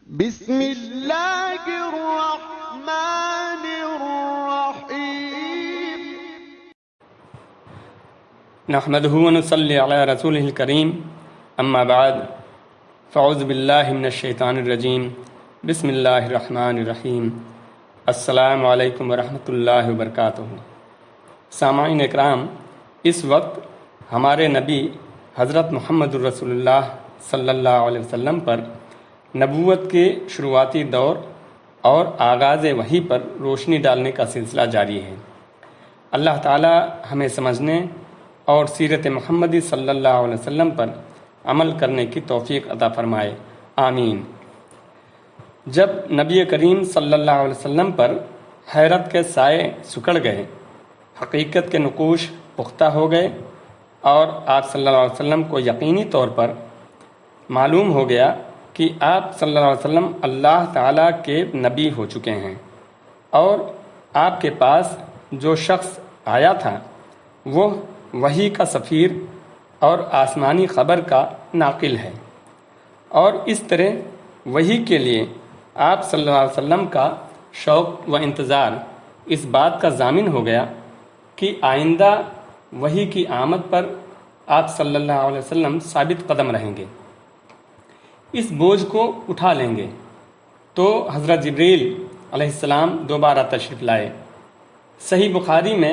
بسم اللہ الرحمن الرحیم نحمدہ ونصلی علی رسولہ الکریم اما بعد فاعوذ باللہ من الشیطان الرجیم بسم اللہ الرحمن الرحیم السلام علیکم ورحمۃ اللہ وبرکاتہ۔ سامعین اکرام، اس وقت ہمارے نبی حضرت محمد الرسول اللہ صلی اللہ علیہ وسلم پر نبوت کے شروعاتی دور اور آغاز وحی پر روشنی ڈالنے کا سلسلہ جاری ہے۔ اللہ تعالی ہمیں سمجھنے اور سیرت محمدی صلی اللہ علیہ وسلم پر عمل کرنے کی توفیق عطا فرمائے، آمین۔ جب نبی کریم صلی اللہ علیہ وسلم پر حیرت کے سائے سکڑ گئے، حقیقت کے نقوش پختہ ہو گئے اور آپ صلی اللہ علیہ وسلم کو یقینی طور پر معلوم ہو گیا کہ آپ صلی اللہ علیہ وسلم اللہ تعالیٰ کے نبی ہو چکے ہیں، اور آپ کے پاس جو شخص آیا تھا وہ وحی کا سفیر اور آسمانی خبر کا ناقل ہے، اور اس طرح وحی کے لیے آپ صلی اللہ علیہ وسلم کا شوق و انتظار اس بات کا ضامن ہو گیا کہ آئندہ وحی کی آمد پر آپ صلی اللہ علیہ وسلم ثابت قدم رہیں گے، اس بوجھ کو اٹھا لیں گے۔ تو حضرت جبریل علیہ السلام دوبارہ تشریف لائے۔ صحیح بخاری میں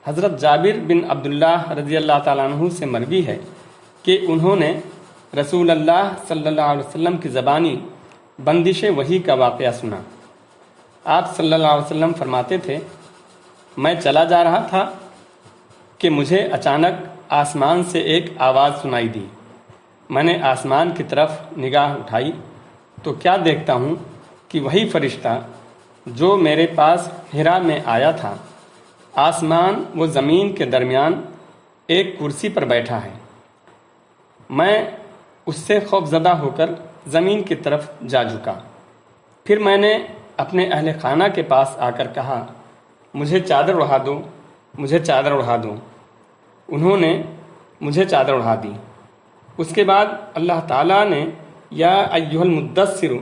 حضرت جابر بن عبداللہ رضی اللہ تعالیٰ عنہ سے مروی ہے کہ انہوں نے رسول اللہ صلی اللہ علیہ وسلم کی زبانی بندش وحی کا واقعہ سنا۔ آپ صلی اللہ علیہ وسلم فرماتے تھے، میں چلا جا رہا تھا کہ مجھے اچانک آسمان سے ایک آواز سنائی دی۔ میں نے آسمان کی طرف نگاہ اٹھائی تو کیا دیکھتا ہوں کہ وہی فرشتہ جو میرے پاس حرا میں آیا تھا، آسمان و زمین کے درمیان ایک کرسی پر بیٹھا ہے۔ میں اس سے خوف زدہ ہو کر زمین کی طرف جا جھکا۔ پھر میں نے اپنے اہل خانہ کے پاس آ کر کہا، مجھے چادر اڑا دو، مجھے چادر اڑا دو۔ انہوں نے مجھے چادر اڑا دی۔ اس کے بعد اللہ تعالیٰ نے یا ایھا المدثر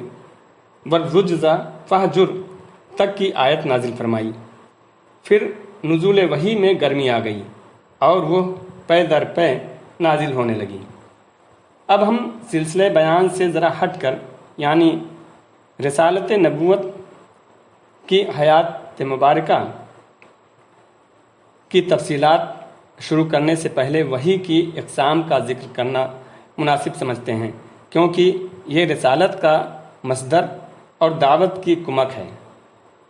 والرجز فہجر تک کی آیت نازل فرمائی۔ پھر نزول وحی میں گرمی آ گئی اور وہ پے در پے نازل ہونے لگی۔ اب ہم سلسلے بیان سے ذرا ہٹ کر، یعنی رسالت نبوت کی حیات مبارکہ کی تفصیلات شروع کرنے سے پہلے وحی کی اقسام کا ذکر کرنا مناسب سمجھتے ہیں، کیونکہ یہ رسالت کا مصدر اور دعوت کی کمک ہے۔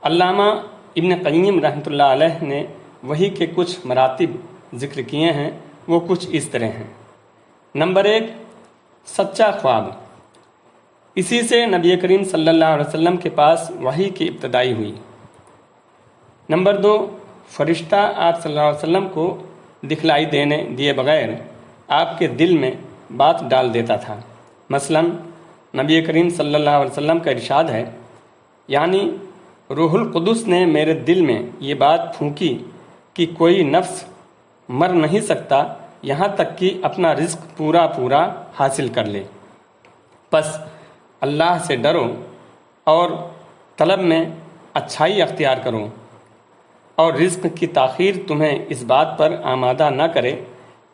علامہ ابن قیم رحمۃ اللہ علیہ نے وحی کے کچھ مراتب ذکر کیے ہیں، وہ کچھ اس طرح ہیں۔ نمبر 1، سچا خواب۔ اسی سے نبی کریم صلی اللہ علیہ وسلم کے پاس وحی کی ابتدائی ہوئی۔ نمبر 2، فرشتہ آپ صلی اللہ علیہ وسلم کو دکھلائی دیے بغیر آپ کے دل میں بات ڈال دیتا تھا۔ مثلا نبی کریم صلی اللہ علیہ وسلم کا ارشاد ہے، یعنی روح القدس نے میرے دل میں یہ بات پھونکی کہ کوئی نفس مر نہیں سکتا یہاں تک کہ اپنا رزق پورا حاصل کر لے۔ پس اللہ سے ڈرو اور طلب میں اچھائی اختیار کرو، اور رزق کی تاخیر تمہیں اس بات پر آمادہ نہ کرے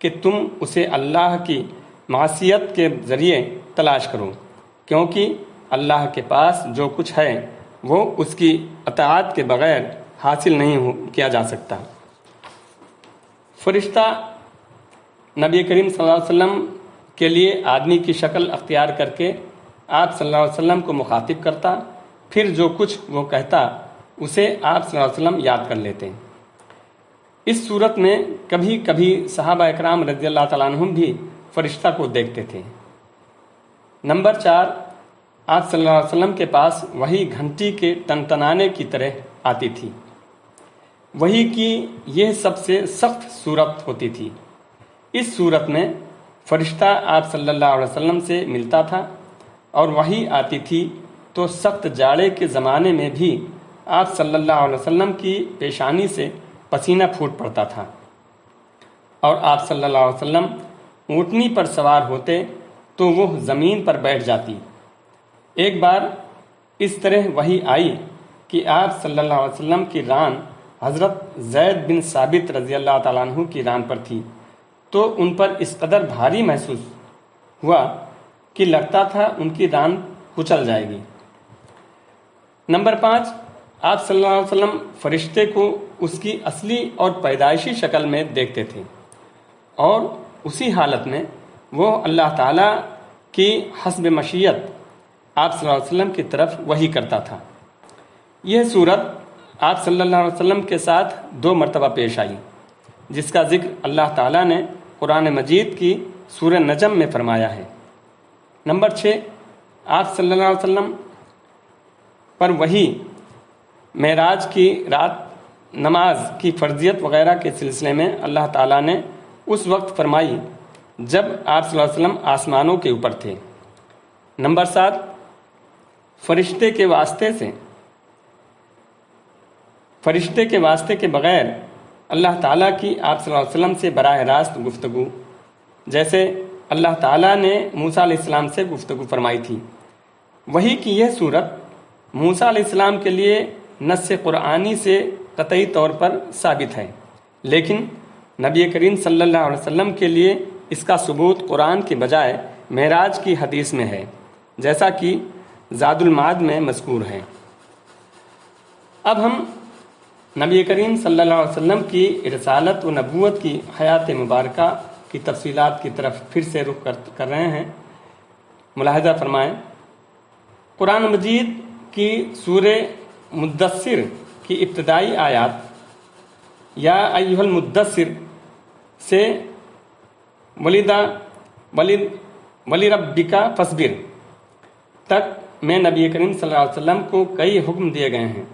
کہ تم اسے اللہ کی معصیت کے ذریعے تلاش کرو، کیونکہ اللہ کے پاس جو کچھ ہے وہ اس کی اطاعت کے بغیر حاصل نہیں کیا جا سکتا۔ فرشتہ نبی کریم صلی اللہ علیہ وسلم کے لیے آدمی کی شکل اختیار کر کے آپ صلی اللہ علیہ وسلم کو مخاطب کرتا، پھر جو کچھ وہ کہتا اسے آپ صلی اللہ علیہ وسلم یاد کر لیتے۔ اس صورت میں کبھی کبھی صحابہ اکرام رضی اللہ تعالیٰ عنہم بھی فرشتہ کو دیکھتے تھے۔ نمبر 4، آپ صلی اللہ علیہ وسلم کے پاس وحی گھنٹی کے ٹنٹنانے کی طرح آتی تھی۔ وحی کی یہ سب سے سخت صورت ہوتی تھی۔ اس صورت میں فرشتہ آپ صلی اللہ علیہ وسلم سے ملتا تھا، اور وحی آتی تھی تو سخت جاڑے کے زمانے میں بھی آپ صلی اللہ علیہ وسلم کی پیشانی سے پسینہ پھوٹ پڑتا تھا، اور آپ صلی اللہ علیہ وسلم اونٹنی پر سوار ہوتے تو وہ زمین پر بیٹھ جاتی، ایک بار اس طرح وحی آئی کہ آپ صلی اللہ علیہ وسلم کی ران حضرت زید بن ثابت رضی اللہ تعالیٰ عنہ کی ران پر تھی، تو ان پر اس قدر بھاری محسوس ہوا کہ لگتا تھا ان کی ران کچل جائے گی۔ نمبر 5، آپ صلی اللہ علیہ وسلم فرشتے کو اس کی اصلی اور پیدائشی شکل میں دیکھتے تھے، اور اسی حالت میں وہ اللہ تعالیٰ کی حسب مشیت آپ صلی اللہ علیہ وسلم کی طرف وحی کرتا تھا۔ یہ صورت آپ صلی اللہ علیہ وسلم کے ساتھ 2 مرتبہ پیش آئی، جس کا ذکر اللہ تعالیٰ نے قرآن مجید کی سورہ نجم میں فرمایا ہے۔ نمبر 6، آپ صلی اللہ علیہ وسلم پر وحی معراج کی رات نماز کی فرضیت وغیرہ کے سلسلے میں اللہ تعالیٰ نے اس وقت فرمائی جب آپ صلی اللہ علیہ وسلم آسمانوں کے اوپر تھے۔ نمبر 7، فرشتے کے واسطے کے بغیر اللہ تعالیٰ کی آپ صلی اللہ علیہ وسلم سے براہ راست گفتگو، جیسے اللہ تعالیٰ نے موسیٰ علیہ السلام سے گفتگو فرمائی تھی۔ وحی کی یہ صورت موسیٰ علیہ السلام کے لیے نص قرآنی سے قطعی طور پر ثابت ہے، لیکن نبی کریم صلی اللہ علیہ وسلم کے لیے اس کا ثبوت قرآن کے بجائے معراج کی حدیث میں ہے، جیسا کہ زاد المعاد میں مذکور ہے۔ اب ہم نبی کریم صلی اللہ علیہ وسلم کی رسالت و نبوت کی حیات مبارکہ کی تفصیلات کی طرف پھر سے رخ کر رہے ہیں۔ ملاحظہ فرمائیں، قرآن مجید کی سورہ مدثر کی ابتدائی آیات یا ایھا المدثر سے وَلِرَبِّکَ فَاصْبِرْ تک میں نبی کریم صلی اللہ علیہ وسلم کو کئی حکم دیے گئے ہیں،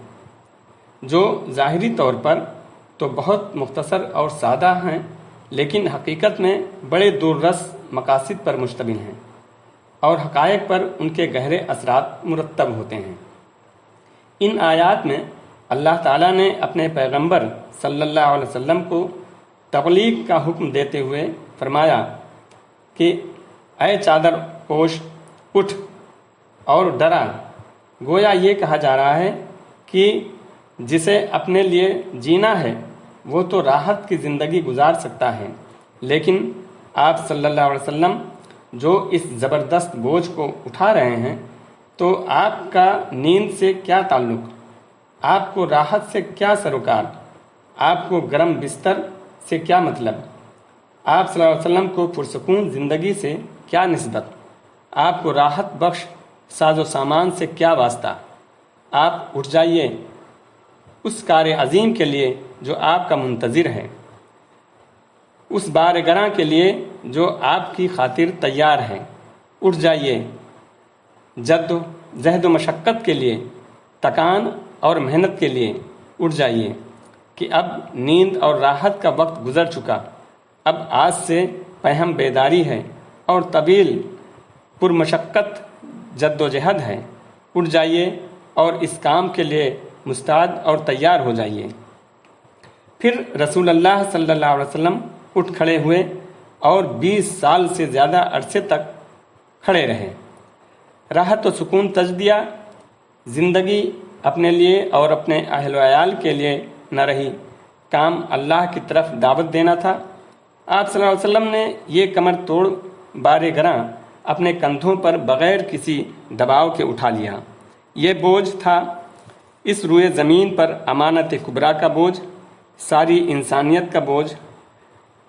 جو ظاہری طور پر تو بہت مختصر اور سادہ ہیں، لیکن حقیقت میں بڑے دور رس مقاصد پر مشتمل ہیں اور حقائق پر ان کے گہرے اثرات مرتب ہوتے ہیں۔ ان آیات میں اللہ تعالیٰ نے اپنے پیغمبر صلی اللہ علیہ وسلم کو تبلیغ کا حکم دیتے ہوئے فرمایا کہ اے چادر پوش اٹھ اور ڈرا۔ گویا یہ کہا جا رہا ہے کہ جسے اپنے لیے جینا ہے وہ تو راحت کی زندگی گزار سکتا ہے، لیکن آپ صلی اللہ علیہ وسلم جو اس زبردست بوجھ کو اٹھا رہے ہیں، تو آپ کا نیند سے کیا تعلق، آپ کو راحت سے کیا سروکار، آپ کو گرم بستر سے کیا مطلب، آپ صلی اللہ علیہ وسلم کو پرسکون زندگی سے کیا نسبت، آپ کو راحت بخش ساز و سامان سے کیا واسطہ۔ آپ اٹھ جائیے اس کار عظیم کے لیے جو آپ کا منتظر ہے، اس بارگراں کے لیے جو آپ کی خاطر تیار ہے۔ اٹھ جائیے جد و جہد و مشقت کے لیے، تکان اور محنت کے لیے اٹھ جائیے کہ اب نیند اور راحت کا وقت گزر چکا، اب آج سے پہم بیداری ہے اور طویل پرمشقت جد و جہد ہے۔ اٹھ جائیے اور اس کام کے لیے مستعد اور تیار ہو جائیے۔ پھر رسول اللہ صلی اللہ علیہ وسلم اٹھ کھڑے ہوئے اور 20 سال سے زیادہ عرصے تک کھڑے رہے۔ راحت و سکون تجدیہ زندگی اپنے لیے اور اپنے اہل و عیال کے لیے نہ رہی، کام اللہ کی طرف دعوت دینا تھا۔ آپ صلی اللہ علیہ وسلم نے یہ کمر توڑ بار گراں اپنے کندھوں پر بغیر کسی دباؤ کے اٹھا لیا۔ یہ بوجھ تھا اس روئے زمین پر امانت کبریٰ کا بوجھ، ساری انسانیت کا بوجھ،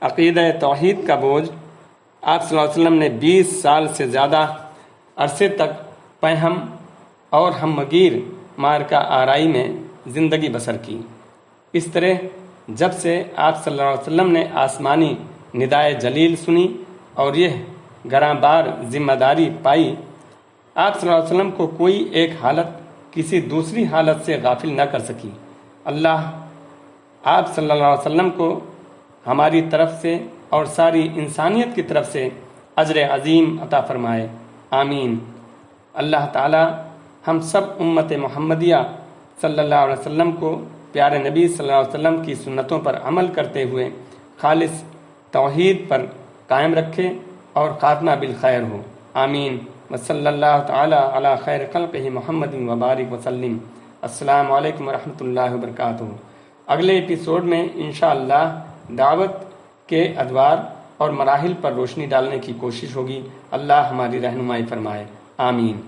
عقیدہ توحید کا بوجھ۔ آپ صلی اللہ علیہ وسلم نے 20 سال سے زیادہ عرصے تک پہم اور ہمگیر مارکہ آرائی میں زندگی بسر کی۔ اس طرح جب سے آپ صلی اللہ علیہ وسلم نے آسمانی ندائے جلیل سنی اور یہ گراں بار ذمہ داری پائی، آپ صلی اللہ علیہ وسلم کو کوئی ایک حالت کسی دوسری حالت سے غافل نہ کر سکی۔ اللہ آپ صلی اللہ علیہ وسلم کو ہماری طرف سے اور ساری انسانیت کی طرف سے اجر عظیم عطا فرمائے، آمین۔ اللہ تعالی ہم سب امت محمدیہ صلی اللہ علیہ وسلم کو پیارے نبی صلی اللہ علیہ وسلم کی سنتوں پر عمل کرتے ہوئے خالص توحید پر قائم رکھے اور خاتمہ بالخیر ہو، آمین۔ وصلی اللہ تعالی علی خیر خلقہ محمد وبارک وسلم۔ السلام علیکم ورحمۃ اللہ وبرکاتہ۔ اگلے ایپیسوڈ میں انشاءاللہ دعوت کے ادوار اور مراحل پر روشنی ڈالنے کی کوشش ہوگی۔ اللہ ہماری رہنمائی فرمائے، آمین۔